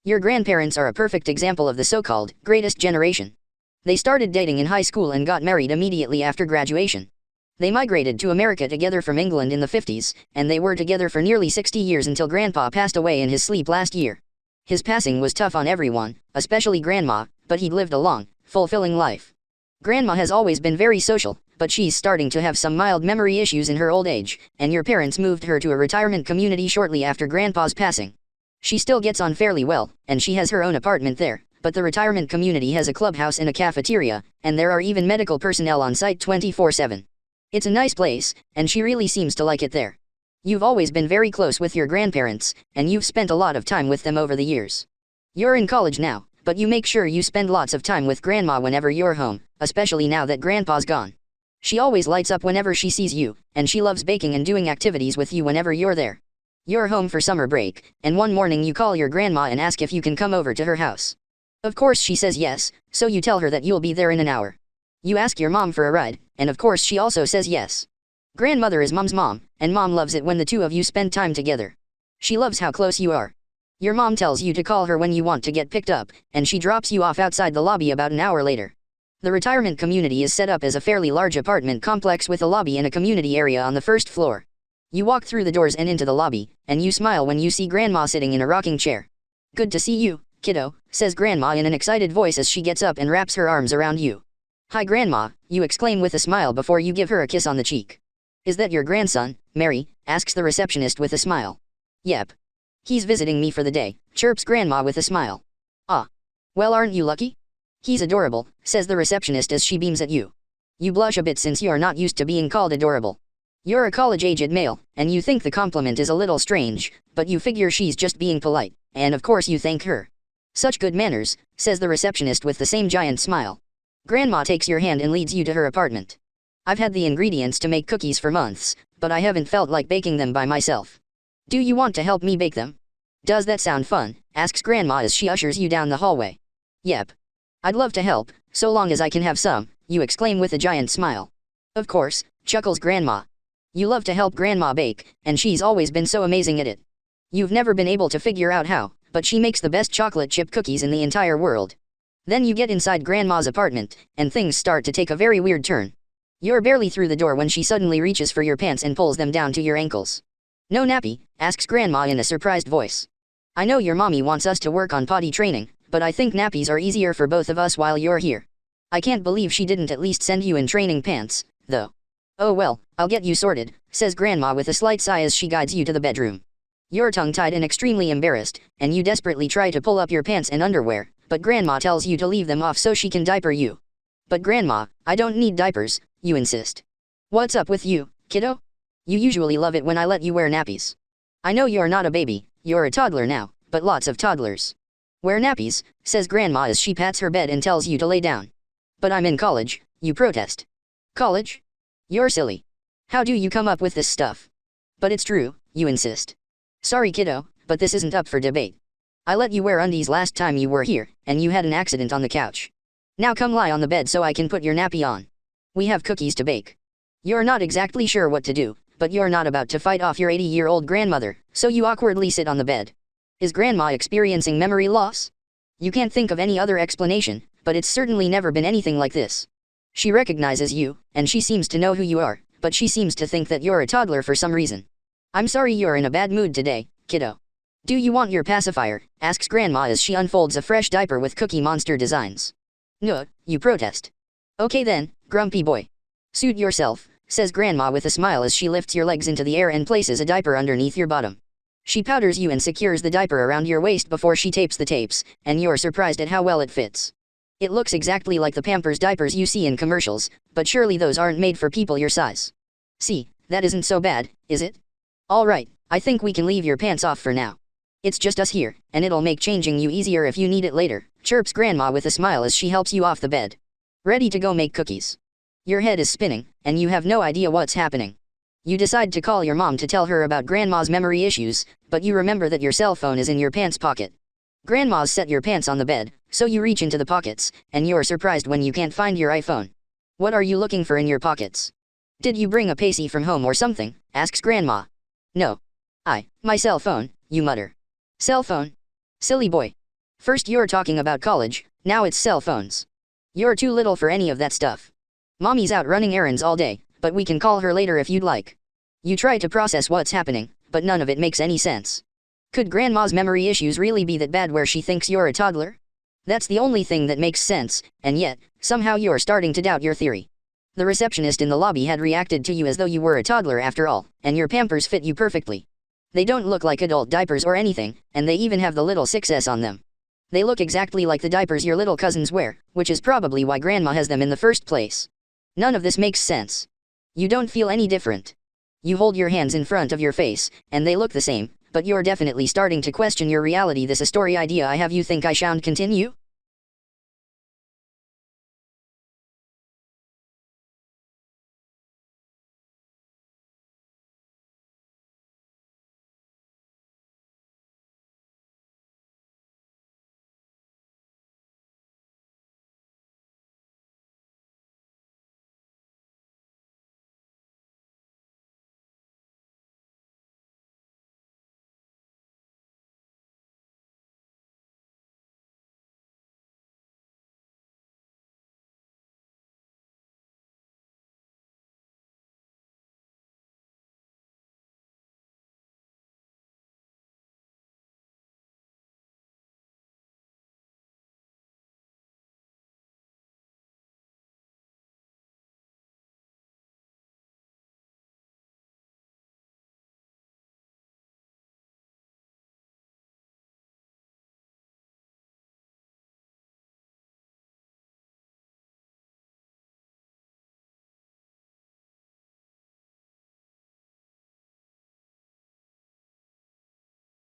Your grandparents are a perfect example of the so-called greatest generation. They started dating in high school and got married immediately after graduation. They migrated to America together from England in the 50s, and they were together for nearly 60 years until Grandpa passed away in his sleep last year. His passing was tough on everyone, especially Grandma, but he'd lived a long, fulfilling life. Grandma has always been very social, but she's starting to have some mild memory issues in her old age, and your parents moved her to a retirement community shortly after Grandpa's passing. She still gets on fairly well, and she has her own apartment there, but the retirement community has a clubhouse and a cafeteria, and there are even medical personnel on site 24/7. It's a nice place, and she really seems to like it there. You've always been very close with your grandparents, and you've spent a lot of time with them over the years. You're in college now, but you make sure you spend lots of time with Grandma whenever you're home, especially now that Grandpa's gone. She always lights up whenever she sees you, and she loves baking and doing activities with you whenever you're there. You're home for summer break, and one morning you call your grandma and ask if you can come over to her house. Of course she says yes, so you tell her that you'll be there in an hour. You ask your mom for a ride, and of course she also says yes. Grandmother is Mom's mom, and Mom loves it when the two of you spend time together. She loves how close you are. Your mom tells you to call her when you want to get picked up, and she drops you off outside the lobby about an hour later. The retirement community is set up as a fairly large apartment complex with a lobby and a community area on the first floor. You walk through the doors and into the lobby, and you smile when you see Grandma sitting in a rocking chair. "Good to see you, kiddo," says Grandma in an excited voice as she gets up and wraps her arms around you. "Hi Grandma," you exclaim with a smile before you give her a kiss on the cheek. "Is that your grandson, Mary?" asks the receptionist with a smile. "Yep. He's visiting me for the day," chirps Grandma with a smile. "Ah. Well, aren't you lucky?" "He's adorable," says the receptionist as she beams at you. You blush a bit since you're not used to being called adorable. You're a college-aged male, and you think the compliment is a little strange, but you figure she's just being polite, and of course you thank her. "Such good manners," says the receptionist with the same giant smile. Grandma takes your hand and leads you to her apartment. "I've had the ingredients to make cookies for months, but I haven't felt like baking them by myself. Do you want to help me bake them?" "Does that sound fun?" asks Grandma as she ushers you down the hallway. "Yep. I'd love to help, so long as I can have some," you exclaim with a giant smile. "Of course," chuckles Grandma. You love to help Grandma bake, and she's always been so amazing at it. You've never been able to figure out how, but she makes the best chocolate chip cookies in the entire world. Then you get inside Grandma's apartment, and things start to take a very weird turn. You're barely through the door when she suddenly reaches for your pants and pulls them down to your ankles. "No nappy?" asks Grandma in a surprised voice. "I know your mommy wants us to work on potty training, but I think nappies are easier for both of us while you're here. I can't believe she didn't at least send you in training pants, though." "Oh well, I'll get you sorted," says Grandma with a slight sigh as she guides you to the bedroom. You're tongue-tied and extremely embarrassed, and you desperately try to pull up your pants and underwear, but Grandma tells you to leave them off so she can diaper you. "But Grandma, I don't need diapers," you insist. "What's up with you, kiddo? You usually love it when I let you wear nappies. I know you're not a baby, you're a toddler now, but lots of toddlers wear nappies," says Grandma as she pats her bed and tells you to lay down. "But I'm in college," you protest. "College? You're silly. How do you come up with this stuff?" "But it's true," you insist. "Sorry kiddo, but this isn't up for debate. I let you wear undies last time you were here, and you had an accident on the couch. Now come lie on the bed so I can put your nappy on. We have cookies to bake." You're not exactly sure what to do, but you're not about to fight off your 80-year-old grandmother, so you awkwardly sit on the bed. Is Grandma experiencing memory loss? You can't think of any other explanation, but it's certainly never been anything like this. She recognizes you, and she seems to know who you are, but she seems to think that you're a toddler for some reason. "I'm sorry you're in a bad mood today, kiddo. Do you want your pacifier?" asks Grandma as she unfolds a fresh diaper with Cookie Monster designs. "No," you protest. "Okay then, grumpy boy. Suit yourself," says Grandma with a smile as she lifts your legs into the air and places a diaper underneath your bottom. She powders you and secures the diaper around your waist before she tapes the tapes, and you're surprised at how well it fits. It looks exactly like the Pampers diapers you see in commercials, but surely those aren't made for people your size. "See, that isn't so bad, is it? All right, I think we can leave your pants off for now. It's just us here, and it'll make changing you easier if you need it later," chirps Grandma with a smile as she helps you off the bed. Ready to go make cookies. Your head is spinning, and you have no idea what's happening. You decide to call your mom to tell her about Grandma's memory issues, but you remember that your cell phone is in your pants pocket. Grandma's set your pants on the bed, so you reach into the pockets, and you're surprised when you can't find your iPhone. "What are you looking for in your pockets? Did you bring a pacey from home or something?" asks Grandma. "No. My cell phone," you mutter. "Cell phone? Silly boy. First you're talking about college, now it's cell phones. You're too little for any of that stuff. Mommy's out running errands all day, but we can call her later if you'd like. You try to process what's happening, but none of it makes any sense. Could grandma's memory issues really be that bad where she thinks you're a toddler? That's the only thing that makes sense, and yet, somehow you're starting to doubt your theory. The receptionist in the lobby had reacted to you as though you were a toddler after all, and your Pampers fit you perfectly. They don't look like adult diapers or anything, and they even have the little 6S on them. They look exactly like the diapers your little cousins wear, which is probably why grandma has them in the first place. None of this makes sense. You don't feel any different. You hold your hands in front of your face, and they look the same, but you're definitely starting to question your reality. This a story idea I have. You think I shan't continue?